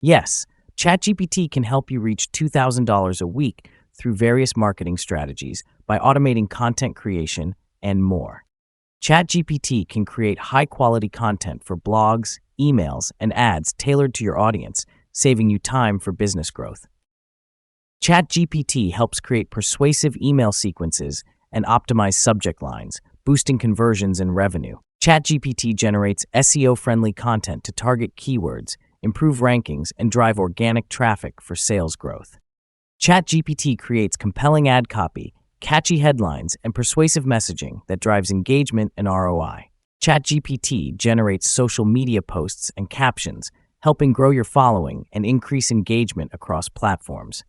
Yes, ChatGPT can help you reach $2,000 a week through various marketing strategies by automating content creation and more. ChatGPT can create high-quality content for blogs, emails, and ads tailored to your audience, saving you time for business growth. ChatGPT helps create persuasive email sequences and optimize subject lines, boosting conversions and revenue. ChatGPT generates SEO-friendly content to target keywords, improve rankings, and drive organic traffic for sales growth. ChatGPT creates compelling ad copy, catchy headlines, and persuasive messaging that drives engagement and ROI. ChatGPT generates social media posts and captions, helping grow your following and increase engagement across platforms.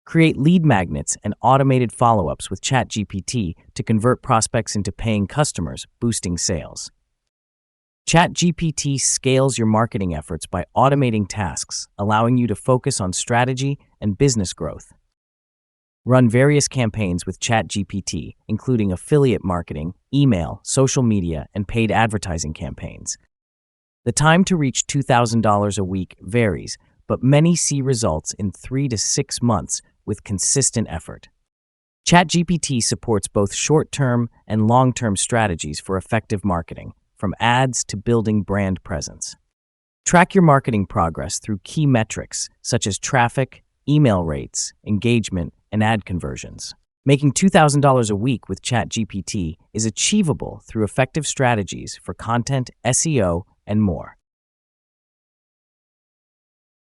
Create lead magnets and automated follow-ups with ChatGPT to convert prospects into paying customers, boosting sales. ChatGPT scales your marketing efforts by automating tasks, allowing you to focus on strategy and business growth. Run various campaigns with ChatGPT, including affiliate marketing, email, social media, and paid advertising campaigns. The time to reach $2,000 a week varies, but many see results in 3 to 6 months with consistent effort. ChatGPT supports both short-term and long-term strategies for effective marketing, from ads to building brand presence. Track your marketing progress through key metrics such as traffic, email rates, engagement, and ad conversions. Making $2,000 a week with ChatGPT is achievable through effective strategies for content, SEO, and more.